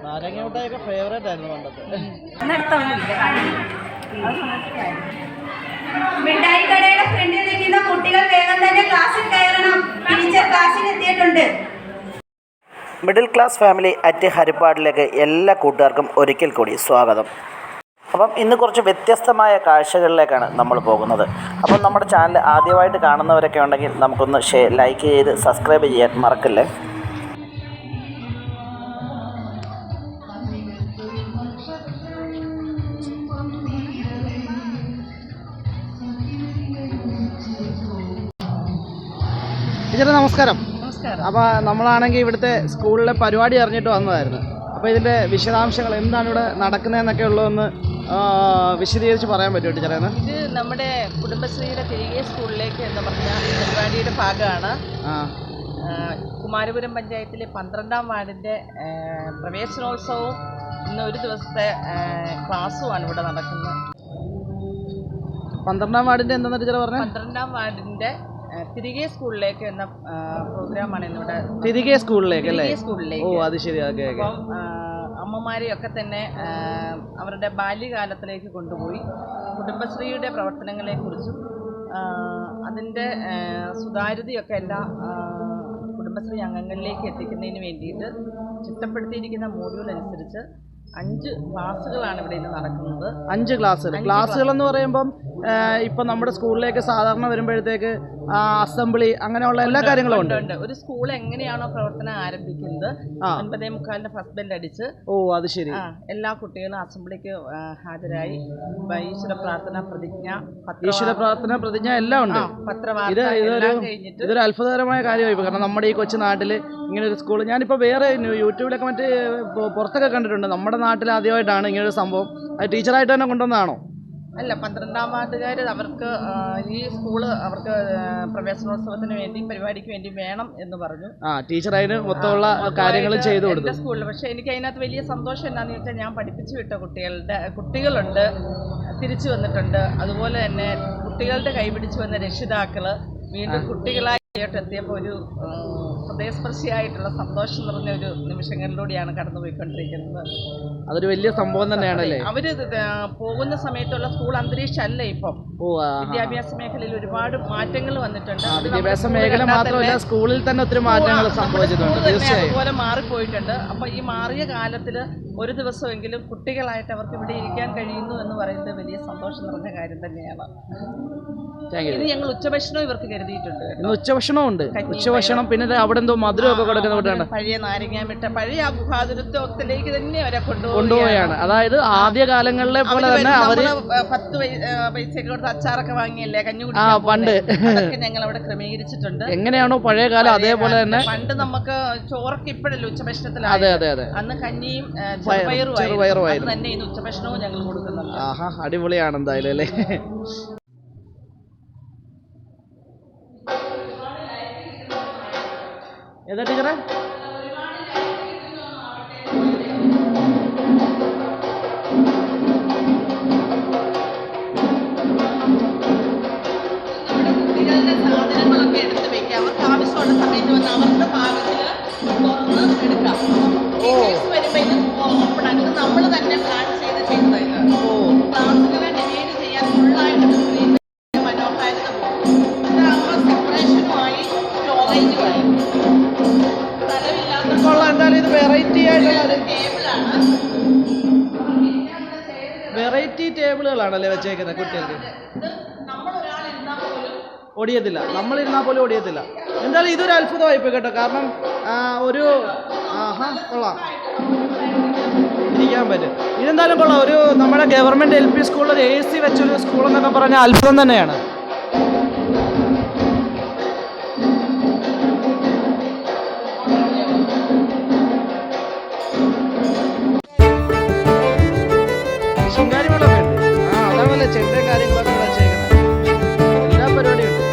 നാരങ്ങ മിഠായിയൊക്കെ ഫേവറേറ്റ് ആയിരുന്നു പണ്ടത്തെ. മിഠായി കടയുടെ ഫ്രണ്ടിൽ നിൽക്കുന്ന കുട്ടികൾ വേഗം തന്നെ ക്ലാസ്സിൽ കയറണം. ടീച്ചർ ക്ലാസ്സിൽ എത്തിയിട്ടുണ്ട്. മിഡിൽ ക്ലാസ് ഫാമിലി അറ്റ് ഹരിപ്പാടിലേക്ക് എല്ലാ കൂട്ടുകാർക്കും ഒരിക്കൽ കൂടി സ്വാഗതം. അപ്പം ഇന്ന് കുറച്ച് വ്യത്യസ്തമായ കാഴ്ചകളിലേക്കാണ് നമ്മൾ പോകുന്നത്. അപ്പം നമ്മുടെ ചാനൽ ആദ്യമായിട്ട് കാണുന്നവരൊക്കെ ഉണ്ടെങ്കിൽ നമുക്കൊന്ന് ലൈക്ക് ചെയ്ത് സബ്സ്ക്രൈബ് ചെയ്യാൻ മറക്കല്ലേ. ടീച്ചറെ നമസ്കാരം. അപ്പോൾ നമ്മളാണെങ്കിൽ ഇവിടുത്തെ സ്കൂളിലെ പരിപാടി അറിഞ്ഞിട്ട് വന്നതായിരുന്നു. അപ്പോൾ ഇതിൻ്റെ വിശദാംശങ്ങൾ എന്താണ് ഇവിടെ നടക്കുന്നതെന്നൊക്കെ ഉള്ളതൊന്ന് വിശദീകരിച്ച് പറയാൻ പറ്റുമോ ടീച്ചറെ? ഇത് നമ്മുടെ കുടുംബശ്രീയുടെ തിരികെ സ്കൂളിലേക്ക് എന്ന് പറഞ്ഞ പരിപാടിയുടെ ഭാഗമാണ്. കുമാരപുരം പഞ്ചായത്തിലെ 12ാം വാർഡിൻ്റെ പ്രവേശനോത്സവവും ഇന്ന് ഒരു ദിവസത്തെ ക്ലാസ്സുമാണ് ഇവിടെ നടക്കുന്നത്. 12ാം വാർഡിൻ്റെ എന്താണെന്ന് ടീച്ചർ പറഞ്ഞത്? 12ാം വാർഡിൻ്റെ തിരികെ സ്കൂളിലേക്ക് എന്ന പ്രോഗ്രാമാണ് ഇന്നിവിടെ. തിരികെ സ്കൂളിലേക്ക് അല്ലേ? സ്കൂളിലേക്ക്. ഓ അത് ശരി. അപ്പം അമ്മമാരെയൊക്കെ തന്നെ അവരുടെ ബാല്യകാലത്തിലേക്ക് കൊണ്ടുപോയി കുടുംബശ്രീയുടെ പ്രവർത്തനങ്ങളെക്കുറിച്ചും അതിൻ്റെ സുതാര്യതയൊക്കെ എല്ലാ കുടുംബശ്രീ അംഗങ്ങളിലേക്ക് എത്തിക്കുന്നതിന് വേണ്ടിയിട്ട് ചിട്ടപ്പെടുത്തിയിരിക്കുന്ന മോഡ്യൂൾ അനുസരിച്ച് 5 ക്ലാസ്സുകളാണ് ഇവിടെ ഇന്ന് നടക്കുന്നത്. 5 ക്ലാസ്സുകൾ എന്ന് പറയുമ്പം ഇപ്പം നമ്മുടെ സ്കൂളിലേക്ക് സാധാരണ വരുമ്പോഴത്തേക്ക് അസംബ്ലി അങ്ങനെയുള്ള എല്ലാ കാര്യങ്ങളും ഉണ്ട്. ഒരു സ്കൂൾ എങ്ങനെയാണോ പ്രവർത്തനം ആരംഭിക്കുന്നത് 9:45 ഫസ്റ്റ് ബെൽ അടിച്ച് അത് ശരി എല്ലാ കുട്ടികളും അസംബ്ലിക്ക് ഹാജരായി ഈശ്വര പ്രാർത്ഥന പ്രതിജ്ഞ എല്ലാം ഉണ്ട്. ഇതൊരു അത്ഭുതകരമായ കാര്യമായി. കാരണം നമ്മുടെ ഈ കൊച്ചു നാട്ടിൽ ഇങ്ങനെ ഒരു സ്കൂൾ ഞാനിപ്പോൾ വേറെ യൂട്യൂബിലൊക്കെ മറ്റ് പുറത്തൊക്കെ കണ്ടിട്ടുണ്ട്. നമ്മുടെ നാട്ടിൽ ആദ്യമായിട്ടാണ് ഇങ്ങനൊരു സംഭവം. അത് ടീച്ചറായിട്ട് തന്നെ കൊണ്ടുവന്നതാണോ? അല്ല, 12ാം വാർഡുകാർ അവർക്ക് ഈ സ്കൂള് അവർക്ക് പ്രവേശനോത്സവത്തിന് വേണ്ടി പരിപാടിക്ക് വേണ്ടി വേണം എന്ന് പറഞ്ഞു. ടീച്ചർ അതിന് മൊത്തമുള്ള കാര്യങ്ങൾ ചെയ്തു കൊടുത്തു സ്കൂളിൽ. പക്ഷെ എനിക്ക് അതിനകത്ത് വലിയ സന്തോഷം എന്താണെന്ന് വെച്ചാൽ ഞാൻ പഠിപ്പിച്ചു വിട്ട കുട്ടികളുണ്ട്, തിരിച്ചു വന്നിട്ടുണ്ട്. അതുപോലെ തന്നെ കുട്ടികളുടെ കൈപിടിച്ചു വന്ന രക്ഷിതാക്കള് വീണ്ടും കുട്ടികളായി എത്തിയപ്പോൾ ഒരു ഹൃദയസ്പർശിയായിട്ടുള്ള സന്തോഷം നിറഞ്ഞ ഒരു നിമിഷങ്ങളിലൂടെയാണ് കടന്നുപോയിക്കൊണ്ടിരിക്കുന്നത്. അതൊരു വലിയ സംഭവം തന്നെയാണല്ലേ. അവര് പോകുന്ന സമയത്തുള്ള സ്കൂൾ അന്തരീക്ഷം അല്ല ഇപ്പം. വിദ്യാഭ്യാസ മേഖലയിൽ ഒരുപാട് മാറ്റങ്ങൾ വന്നിട്ടുണ്ട്. വിദ്യാഭ്യാസ മേഖല മാത്രമല്ല, സ്കൂളിൽ തന്നെ ഒത്തിരി മാറ്റങ്ങൾ സംഭവിച്ചിട്ടുണ്ട്. തീർച്ചയായും അതുപോലെ മാറിപ്പോയിട്ടുണ്ട്. അപ്പൊ ഈ മാറിയ കാലത്തില് ഒരു ദിവസമെങ്കിലും കുട്ടികളായിട്ട് അവർക്ക് ഇവിടെ ഇരിക്കാൻ കഴിയുന്നു എന്ന് പറയുന്നത് വലിയ സന്തോഷം നിറഞ്ഞ കാര്യം തന്നെയാണ്. ഇത് ഞങ്ങൾ ഉച്ചഭക്ഷണം ഇവർക്ക് കരുതിയിട്ടുണ്ട്. ഉച്ചഭക്ഷണം ഉണ്ട്. ഉച്ചഭക്ഷണം പിന്നെ അവിടെ എന്തോ മധുരമൊക്കെ കൊടുക്കുന്നുണ്ട്. പഴയ നാരങ്ങ മിഠ പഴയ ആ ഗുഹാതുരത്വത്തിലേക്ക് തന്നെ അവരെ കൊണ്ടുപോവുകയാണ്. അതായത് ആദ്യ കാലങ്ങളിലെ പോലെ തന്നെ അവര് 10 പൈസയൊക്കെ കൊടുത്ത് അച്ചാറൊക്കെ വാങ്ങിയല്ലേ കഞ്ഞുകുടി പണ്ട് ഞങ്ങൾ അവിടെ ക്രമീകരിച്ചിട്ടുണ്ട്. എങ്ങനെയാണോ പഴയ കാലം അതേപോലെ തന്നെ. പണ്ട് നമുക്ക് ചോറൊക്കെ ഇപ്പോഴല്ലേ ഉച്ചഭക്ഷണത്തിലാണ്. അതെ അന്ന് കഞ്ഞിയും ചെറുപയറുമായിരുന്നു തന്നെ ഇന്ന് ഉച്ചഭക്ഷണവും ഞങ്ങൾ കൊടുക്കുന്നുണ്ട്. അടിപൊളിയാണ് എന്തായാലും അല്ലേ. ഏതാ ടീച്ചറെ? കുട്ടികളുടെ സാധനങ്ങളൊക്കെ എടുത്ത് വെക്കാം. അവർക്ക് ആവശ്യമുള്ള സമയത്ത് വന്ന് അവരുടെ ഭാഗത്തിൽ തുറന്ന് എടുക്കാം. വരുമ്പോൾ ഇത് ഓപ്പൺ ആക്കുന്നത് നമ്മൾ തന്നെ പ്ലാൻ ചെയ്യുന്നതായിരുന്നു. ക്ലാസ്സുകളെ ഡിവൈഡ് ചെയ്യാൻ ഫുള്ളായിട്ട് മനോഹാരിത പോകും. ഇതാകുമ്പോൾ സെപ്പറേഷനുമായി സ്റ്റോറേജുമായി വെറൈറ്റി ടേബിളുകളാണല്ലേ വെച്ചേക്കുന്നത് കുട്ടികൾക്ക്. ഓടിയത്തില്ല, നമ്മളിരുന്നാൽ പോലും ഓടിയത്തില്ല. എന്തായാലും ഇതൊരു അത്ഭുതമായിപ്പോയി കേട്ടോ. കാരണം ഒരു കൊള്ളാം, ഇരിക്കാൻ പറ്റും. ഇതെന്തായാലും കൊള്ളാം. ഒരു നമ്മുടെ ഗവൺമെൻറ് LP സ്കൂളിൽ ഒരു AC വെച്ചൊരു സ്കൂളെന്നൊക്കെ പറഞ്ഞാൽ അത്ഭുതം തന്നെയാണ്. ചെണ്ടയും കാര്യങ്ങളൊക്കെ വെച്ചേക്കുന്നത് എല്ലാ പരിപാടിയും ഉണ്ട്.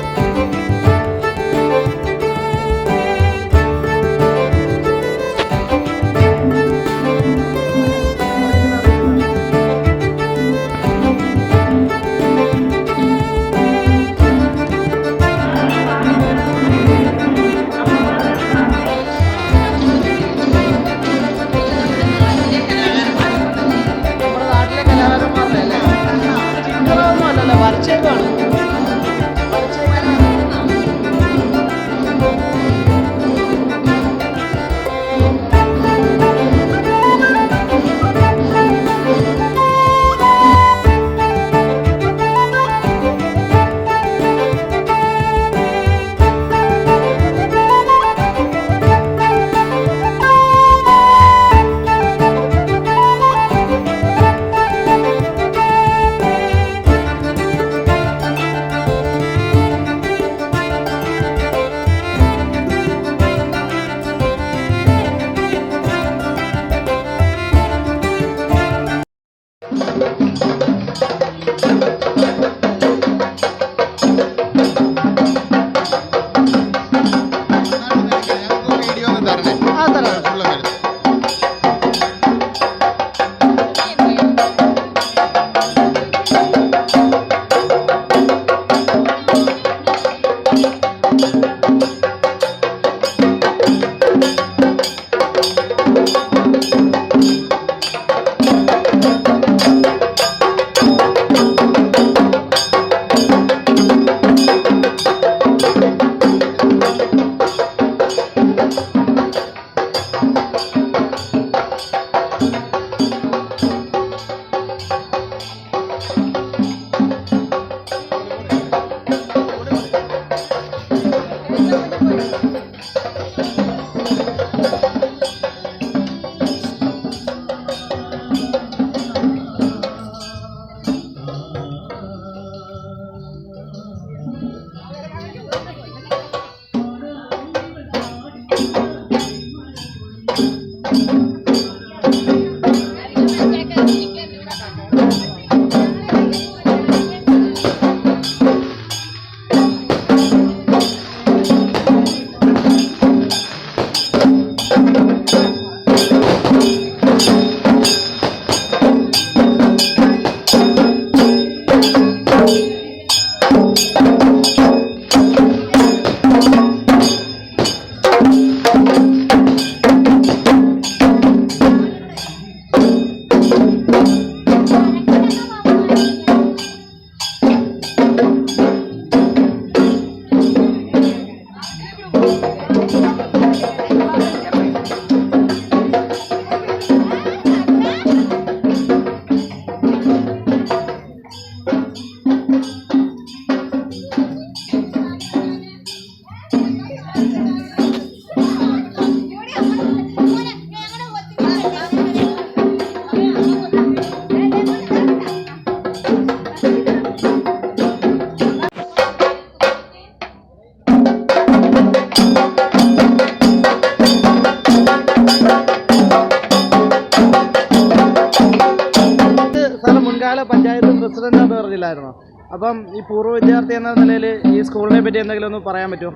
പഞ്ചായത്ത് പ്രസിഡന്റ് എന്ന് പറഞ്ഞില്ലായിരുന്നോ? അപ്പം ഈ പൂർവ്വ വിദ്യാർത്ഥി എന്ന നിലയിൽ ഈ സ്കൂളിനെ പറ്റി എന്തെങ്കിലും ഒന്ന് പറയാൻ പറ്റുമോ?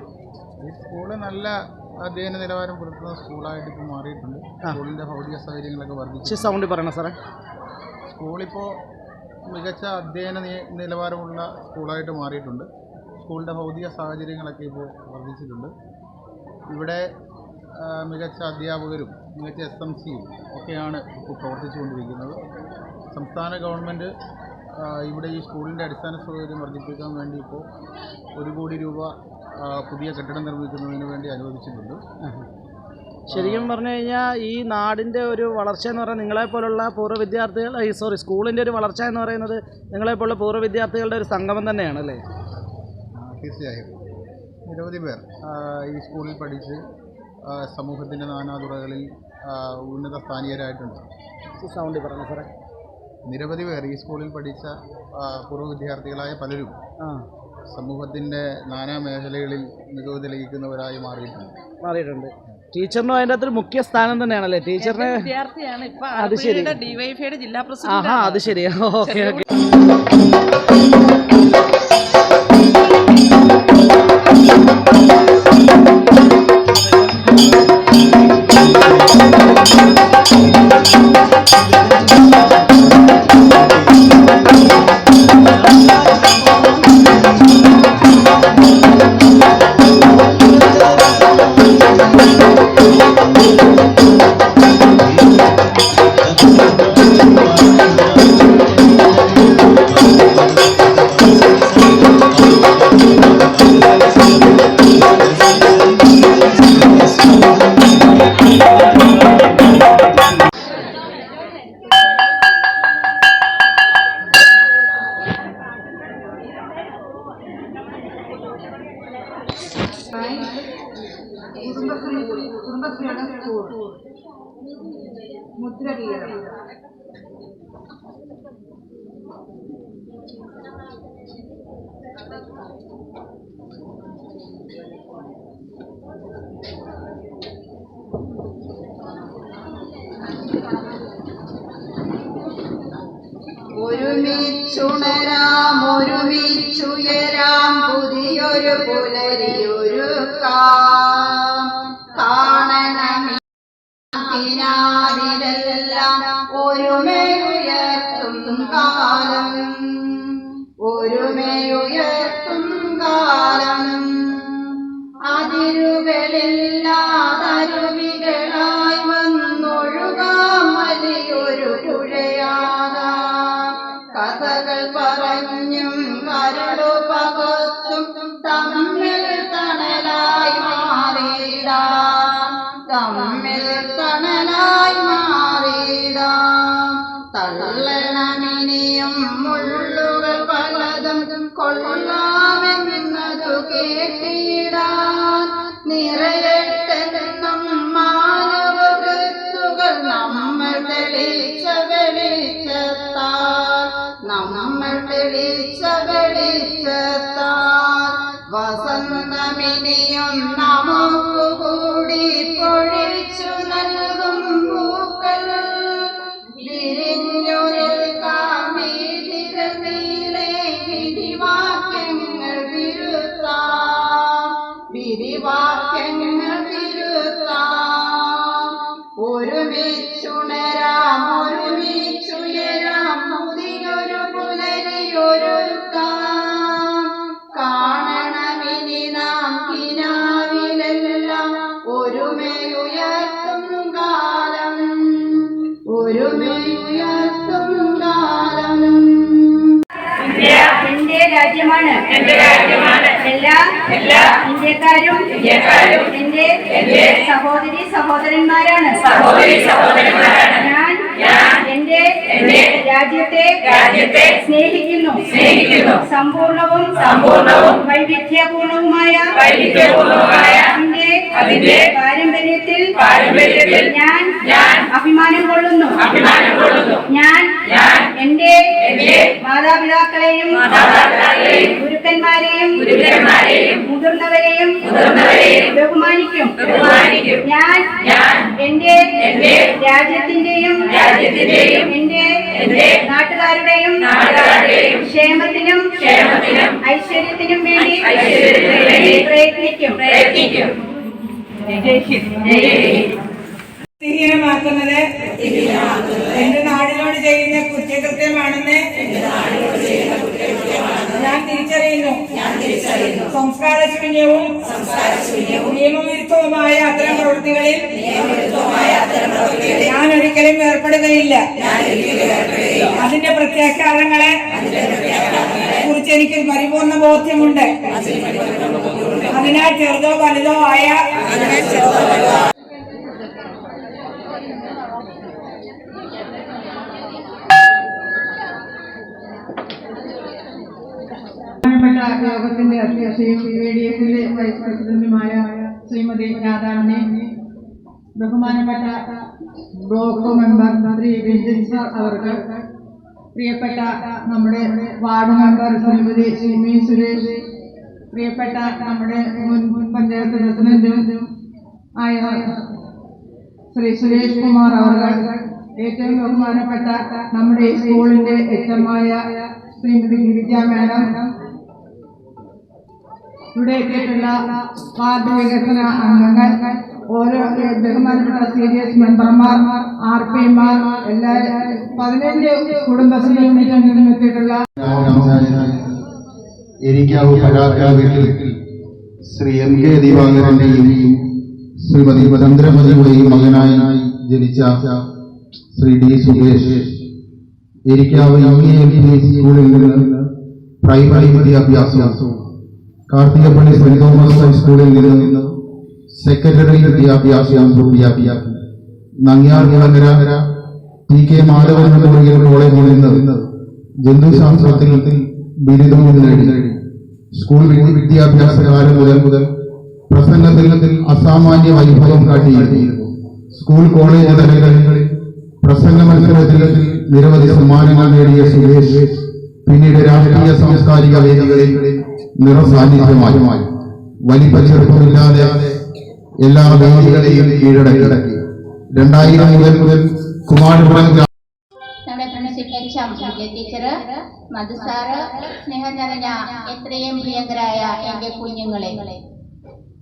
ഈ സ്കൂള് നല്ല അധ്യയന നിലവാരം പുലർത്തുന്ന സ്കൂളായിട്ട് ഇപ്പോൾ മാറിയിട്ടുണ്ട്. സ്കൂളിൻ്റെ ഭൗതിക സൗകര്യങ്ങളൊക്കെ വർദ്ധിച്ചു. സൗണ്ട് പറയണം സാറേ. സ്കൂളിപ്പോൾ മികച്ച അധ്യയന നിലവാരമുള്ള സ്കൂളായിട്ട് മാറിയിട്ടുണ്ട്. സ്കൂളിൻ്റെ ഭൗതിക സാഹചര്യങ്ങളൊക്കെ ഇപ്പോൾ വർദ്ധിച്ചിട്ടുണ്ട്. ഇവിടെ മികച്ച അധ്യാപകരും മികച്ച SMCയും ഒക്കെയാണ് ഇപ്പോൾ പ്രവർത്തിച്ചുകൊണ്ടിരിക്കുന്നത്. സംസ്ഥാന ഗവൺമെൻറ് ഇവിടെ ഈ സ്കൂളിൻ്റെ അടിസ്ഥാന സൗകര്യം വർദ്ധിപ്പിക്കാൻ വേണ്ടി ഇപ്പോൾ 1 കോടി രൂപ പുതിയ കെട്ടിടം നിർമ്മിക്കുന്നതിന് വേണ്ടി അനുവദിച്ചിട്ടുണ്ട്. ശരിക്കും പറഞ്ഞു കഴിഞ്ഞാൽ ഈ നാടിൻ്റെ ഒരു വളർച്ച എന്ന് പറയുന്നത് നിങ്ങളെപ്പോലുള്ള പൂർവ്വ വിദ്യാർത്ഥികൾ സ്കൂളിൻ്റെ ഒരു വളർച്ച എന്ന് പറയുന്നത് നിങ്ങളെപ്പോലുള്ള പൂർവ്വ വിദ്യാർത്ഥികളുടെ ഒരു സംഗമം തന്നെയാണ് അല്ലേ? തീർച്ചയായും നിരവധി പേർ ഈ സ്കൂളിൽ പഠിച്ച് സമൂഹത്തിൻ്റെ നാനാതുറകളിൽ ഉന്നത സ്ഥാനീയരായിട്ടുണ്ട്. സൗണ്ട് പറഞ്ഞു സാറേ. നിരവധി പേർ ഈ സ്കൂളിൽ പഠിച്ച പൂർവ്വ വിദ്യാർത്ഥികളായ പലരും സമൂഹത്തിൻ്റെ നാനാ മേഖലകളിൽ മികവ് തെളിയിക്കുന്നവരായി മാറിയിട്ടുണ്ട്. ടീച്ചറിനും അതിൻ്റെ അകത്തൊരു മുഖ്യ സ്ഥാനം തന്നെയാണല്ലേ? ടീച്ചറിന് വിദ്യാർത്ഥിയാണ് ഇപ്പൊ. അത് ശരി. ഡിവൈഎഫ്ഐയുടെ ജില്ലാ പ്രസിഡന്റ്. ആഹാ, അത് ശരി. Okay okay. കുടുംബശ്രീയാണ് സ്കൂൾ മുദ്രകീരണം. ഒരുമിച്ചുണരാം ഒരുമിച്ചുയരാം പുതിയൊരു പുലരിയൊരുക്കാം കാണണമെല്ലാം ഒരുമയുയർത്തും കാലം ഒരുമയുയർത്തും കാലം അതിരുകളില്ലാതരുവികളായി വന്നൊഴുകാം വലിയൊരു പുഴയാകാം കഥകൾ പറഞ്ഞും കരടു പകർത്തും തമ്മിൽ തണലായി മാറിയിടാം തമ്മിൽ തണലായി മാറിയിടാം തള്ളണമിനിയും മുള്ളുകൾ പലതും കൊള്ളാമെന്നതു കേട്ടിടാൻ നിറയട്ടെന്നും മാനവകൃത്തുകൾ നമ്മൾ തെളിച്ച വെളിച്ചത്താൽ നമ്മൾ തെളിച്ച വെളിച്ചത്താൽ വസന്തമിനിയും നമുക്ക് കൂടി പൊഴിച്ചു നൽകും പൂക്കൾ വിരിഞ്ഞു നിൽക്കാം വീതിരനീളെ വിരിവാക്യങ്ങൾ തിരുത്താം വിരിവാക്യങ്ങൾ തിരുത്താം ഒരുമിച്ചുണരാം ഒരുമിച്ചുയരാം പുതിയൊരു പുലരിയൊരുക്കാം കാണണമിനി നാം കിനാവിലെല്ലാം ഒരുമയുയർത്തും കാലം ഒരുമയുയർത്തും കാലം. എന്റെ രാജ്യമാണ് എല്ലാ ഇന്ത്യക്കാരും എന്റെ സഹോദരി സഹോദരന്മാരാണ്. ഞാൻ എന്റെ രാജ്യത്തെ സ്നേഹിക്കുന്നു. സമ്പൂർണവും വൈവിധ്യപൂർണവുമായ അതിന്റെ പാരമ്പര്യത്തിൽ ഞാൻ അഭിമാനം കൊള്ളുന്നു. ഞാൻ എന്റെ മാതാപിതാക്കളെയും ഗുരുക്കന്മാരെയും മുതിർന്നവരെയും ബഹുമാനിക്കും. ഞാൻ എന്റെ രാജ്യത്തിന്റെയും എന്റെ നാട്ടുകാരുടെയും ക്ഷേമത്തിനും ഐശ്വര്യത്തിനും വേണ്ടി പ്രയത്നിക്കും. വൃത്തിഹീനമാക്കുന്നത് എന്റെ നാടിനോട് ചെയ്യുന്ന കുറ്റകൃത്യമാണെന്ന് ഞാൻ തിരിച്ചറിയുന്നു. സംസ്കാരശൂന്യവും നിയമവിരുദ്ധവുമായ അത്തരം പ്രവൃത്തികളിൽ ഞാൻ ഒരിക്കലും ഏർപ്പെടുകയില്ല. അതിന്റെ പ്രത്യാഘാതങ്ങളെ കുറിച്ച് എനിക്ക് പരിപൂർണ ബോധ്യമുണ്ട്. അതിനാൽ ചെറുതോ വലുതോ ആയ യോഗത്തിന്റെ അധ്യക്ഷയും ADF-ന്റെ വൈസ് പ്രസിഡന്റുമായ ശ്രീമതി രാധാമണി, ബഹുമാനപ്പെട്ട block member Shri Ranjin sir അവർക്ക്, പ്രിയപ്പെട്ട നമ്മുടെ വാർഡ് മെമ്പർ ശ്രീമതി ഷിമി സുരേഷ്, പ്രിയപ്പെട്ട നമ്മുടെ മുൻ പഞ്ചായത്ത് പ്രസിഡന്റും ആയ ശ്രീ സുരേഷ് കുമാർ അവർ, ഏറ്റവും ബഹുമാനപ്പെട്ട നമ്മുടെ സ്കൂളിന്റെ HM-ആയ ശ്രീമതി ഗിരിജ മാഡം, ഇവിടെ എത്തിയിട്ടുള്ള വാർഡ് വികസന അംഗങ്ങൾ, ഓരോ ബഹുമാനപ്പെട്ട സീരിയസ് മെമ്പർമാർ, RP-മാർ, എല്ലാ 15 കുടുംബശ്രീ യൂണിറ്റ് അംഗങ്ങളും എത്തിയിട്ടുള്ള എരിക്കാവ് പരാക്ക വീട്ടിൽ ശ്രീ MK ദിവാകരന്റെയും ശ്രീമതി ചന്ദ്രമതിയുടെയും മകനായി ജനിച്ച ശ്രീ D സുകേഷ് എരിക്കാവ് UELP സ്കൂളിൽ നിന്ന് പ്രൈമറി വിദ്യാഭ്യാസവും കാർത്തികപ്പള്ളി സെന്റ് തോമസ് ഹൈസ്കൂളിൽ നിന്ന് സെക്കൻഡറി വിദ്യാഭ്യാസം പൂർത്തിയാക്കി. നങ്ങ്യാർ കുളങ്ങര TK മാധവൻ മെമ്മോറിയൽ കോളേജിൽ നിന്ന് ജന്തുശാസ്ത്രത്തിൽ ബിരുദവും നേടി. സ്കൂൾ വിദ്യാഭ്യാസ കാലം മുതൽ പ്രസംഗത്തിൽ അസാമാന്യ വൈഭവം കാട്ടിയിരുന്നു. സ്കൂൾ കോളേജ് തലങ്ങളിൽ പ്രസംഗ മത്സരത്തിൽ നിരവധി സമ്മാനങ്ങൾ നേടിയ സുരേഷ് പിന്നീട് രാഷ്ട്രീയ സാംസ്കാരിക വേദികളിൽ നിറസാന്നിധ്യമായി. വലിപ്പ ചെറുപ്പമില്ലാതെ എല്ലാ വേദികളെയും കീഴടക്കി. 2000 മുതൽ കുമാരപുരം നമ്മുടെ പ്രിൻസിപ്പൽ ടീച്ചർ, മധു സാറ്, സ്നേഹം നിറഞ്ഞ എത്രയും പ്രിയങ്കരായ എൻ്റെ കുഞ്ഞുങ്ങളെ,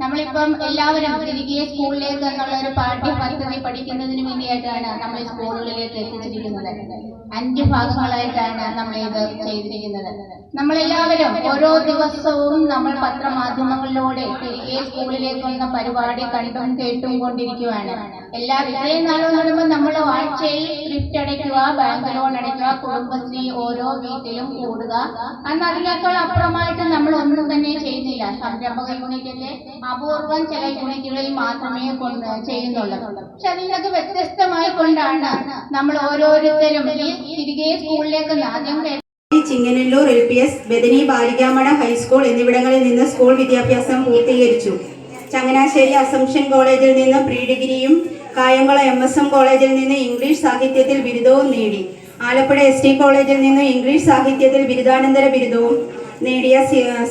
നമ്മളിപ്പം എല്ലാവരും തിരികെ സ്കൂളിലേക്ക് എന്നുള്ള ഒരു പാഠ്യ പദ്ധതി പഠിക്കുന്നതിന് വേണ്ടിയിട്ടാണ് നമ്മൾ സ്കൂളുകളിലേക്ക് എത്തിച്ചിരിക്കുന്നത്. 5 ഭാഗങ്ങളായിട്ടാണ് നമ്മളിത് ചെയ്തിരിക്കുന്നത്. നമ്മളെല്ലാവരും ഓരോ ദിവസവും നമ്മൾ പത്രമാധ്യമങ്ങളിലൂടെ തിരികെ സ്കൂളിലേക്ക് വന്ന പരിപാടി കണ്ടും കേട്ടും കൊണ്ടിരിക്കുകയാണ്. ഇത്രയും നാളും പറയുമ്പോൾ നമ്മൾ ആഴ്ചയിൽ ത്രിഫ്റ്റ് അടയ്ക്കുക, ബാങ്ക് ലോൺ അടയ്ക്കുക, കുടുംബശ്രീ ഓരോ വീട്ടിലും കൂടുക. അന്ന് അതിനേക്കാൾ അപ്പുറമായിട്ട് നമ്മൾ ഒന്നും തന്നെ ചെയ്യുന്നില്ല. സംരംഭക യൂണിറ്റിന്റെ അപൂർവം ചില യൂണിറ്റുകളിൽ മാത്രമേ ചെയ്യുന്നുള്ളൂ. പക്ഷെ അതിൽ നിന്നൊക്കെ വ്യത്യസ്തമായി കൊണ്ടാണ് നമ്മൾ ഓരോരുത്തരും തിരികെ സ്കൂളിലേക്ക് ആദ്യം ചിങ്ങനല്ലൂർ LPS, ബദനി ബാലികാമഠ ഹൈസ്കൂൾ എന്നിവിടങ്ങളിൽ നിന്ന് സ്കൂൾ വിദ്യാഭ്യാസം പൂർത്തീകരിച്ചു. ചങ്ങനാശ്ശേരി അസംഷൻ കോളേജിൽ നിന്ന് പ്രീ ഡിഗ്രിയും കായംകുളം MSM കോളേജിൽ നിന്ന് ഇംഗ്ലീഷ് സാഹിത്യത്തിൽ ബിരുദവും നേടി. ആലപ്പുഴ ST കോളേജിൽ നിന്ന് ഇംഗ്ലീഷ് സാഹിത്യത്തിൽ ബിരുദാനന്തര ബിരുദവും നേടിയ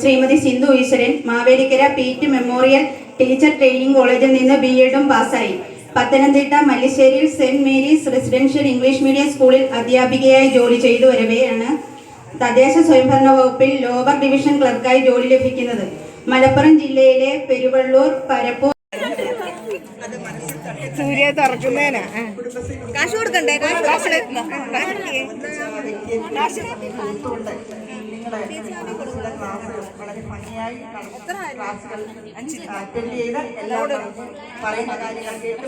Shrimati Sindhu Eswaran Mavelikkara Peet memorial teacher training കോളേജിൽ നിന്ന് BEdും പാസ്സായി. പത്തനംതിട്ട മല്ലിശ്ശേരിയിൽ saint Mary's residential English medium സ്കൂളിൽ അധ്യാപികയായി ജോലി ചെയ്തു വരവെയാണ് തദ്ദേശ സ്വയംഭരണ വകുപ്പിൽ ലോവർ ഡിവിഷൻ ക്ലർക്കായി ജോലി ലഭിക്കുന്നത്. മലപ്പുറം ജില്ലയിലെ പെരുവള്ളൂർ, പരപ്പൂർ സൂര്യ തുറക്കുന്നതിനാ കാശ് കൊടുക്കണ്ടേ? വളരെ ഭംഗിയായി ക്ലാസുകൾ അറ്റൻഡ് ചെയ്ത് എല്ലാവരും പറയുന്ന കാര്യങ്ങൾ കേട്ട്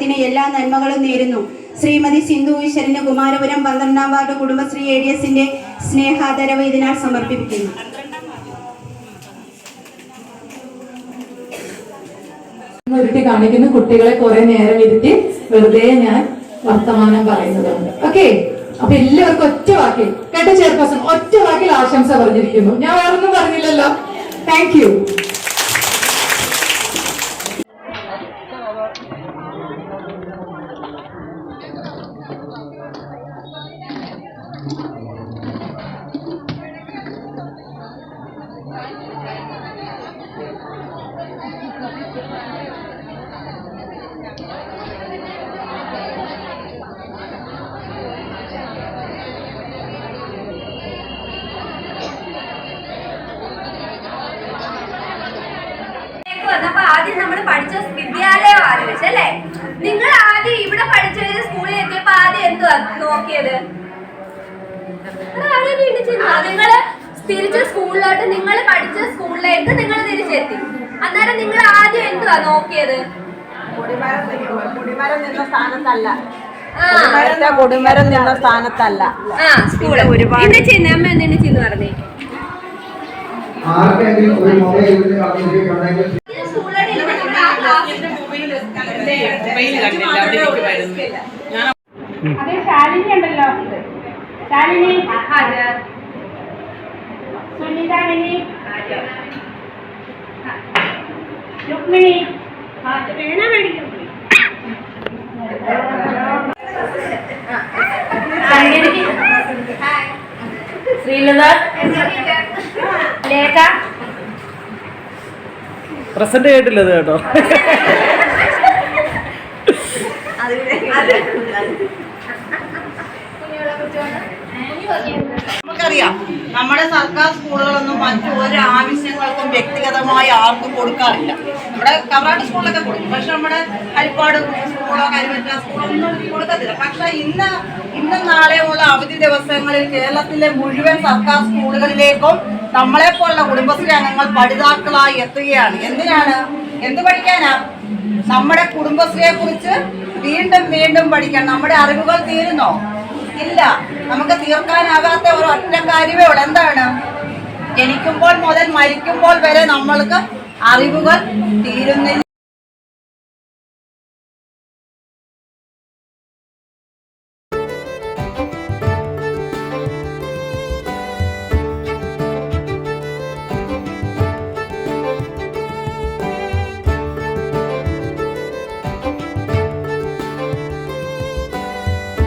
ത്തിന് എല്ലാ നന്മകളും നേരുന്നു. ശ്രീമതി സിന്ധു ഈശ്വരന് കുമാരപുരം 12ാം വാർഡ് കുടുംബശ്രീ ADSന്റെ സ്നേഹാദരവ് ഇതിനാൽ സമർപ്പിക്കുന്നു. ഇരുത്തി കാണിക്കുന്ന കുട്ടികളെ കുറെ നേരം ഇരുത്തി വെറുതെ ഞാൻ വർത്തമാനം പറയുന്നതുണ്ട്. ഓക്കെ, അപ്പൊ എല്ലാവർക്കും ഒറ്റ വാക്കിൽ കേട്ട ചെയർപേഴ്സൺ ഒറ്റ വാക്കിൽ ആശംസ പറഞ്ഞിരിക്കുന്നു. ഞാൻ വേറൊന്നും പറഞ്ഞില്ലല്ലോ. Thank you. വന്നപ്പോ ആദ്യം നമ്മൾ പഠിച്ച വിദ്യാലയം ആലോചിച്ചല്ലേ? നിങ്ങൾ ആദ്യം ഇവിടെ പഠിച്ചത് സ്കൂളിൽ എത്തിയപ്പോ ആദ്യം എന്തുവാ നോക്കിയത്? നിങ്ങള് തിരിച്ച സ്കൂളിലോട്ട്, നിങ്ങൾ പഠിച്ച സ്കൂളിലേക്ക് നിങ്ങൾ തിരിച്ചെത്തി. അന്നേരം നിങ്ങൾ ആദ്യം എന്തുവാ നോക്കിയത്? കൊടിമരം നിന്ന സ്ഥാനത്തല്ല. സ്കൂള് എന്താ ചെയ്യുന്നത്? അമ്മ എന്തെങ്കിലും ചെയ്യുന്നു പറഞ്ഞേ? അതെ, ശാലിനി ഉണ്ടല്ലോ, ശാലിനി, സുനിത, മിനി, രുക്മിണി, ശ്രീലത, ലേഖ. പ്രസന്റ് കേട്ടില്ലത് കേട്ടോ. നമുക്കറിയാം, നമ്മുടെ സർക്കാർ സ്കൂളുകളൊന്നും മറ്റു ഒരു ആവശ്യങ്ങൾക്കും വ്യക്തിഗതമായി ആർക്കും കൊടുക്കാറില്ല. നമ്മുടെ കവറാട്ട് സ്കൂളിലൊക്കെ കൊടുക്കും, പക്ഷെ നമ്മുടെ ഹരിപ്പാട് സ്കൂളോ കരുവറ്റ സ്കൂളോ ഒന്നും കൊടുക്കത്തില്ല. പക്ഷെ ഇന്നും നാളെയുള്ള അവധി ദിവസങ്ങളിൽ കേരളത്തിലെ മുഴുവൻ സർക്കാർ സ്കൂളുകളിലേക്കും നമ്മളെപ്പോലുള്ള കുടുംബശ്രീ അംഗങ്ങൾ പഠിതാക്കളായി എത്തുകയാണ്. എന്ത് പഠിക്കാനാ? നമ്മുടെ കുടുംബശ്രീയെ കുറിച്ച് വീണ്ടും വീണ്ടും പഠിക്കണം. നമ്മുടെ അറിവുകൾ തീരുന്നോ? ഇല്ല. നമുക്ക് തീർക്കാനാകാത്ത ഒരു ഒറ്റ കാര്യമേ ഉള്ളൂ. എന്താണ്? ജനിക്കുമ്പോൾ മുതൽ മരിക്കുമ്പോൾ വരെ നമ്മൾക്ക് അറിവുകൾ തീരുന്നില്ല.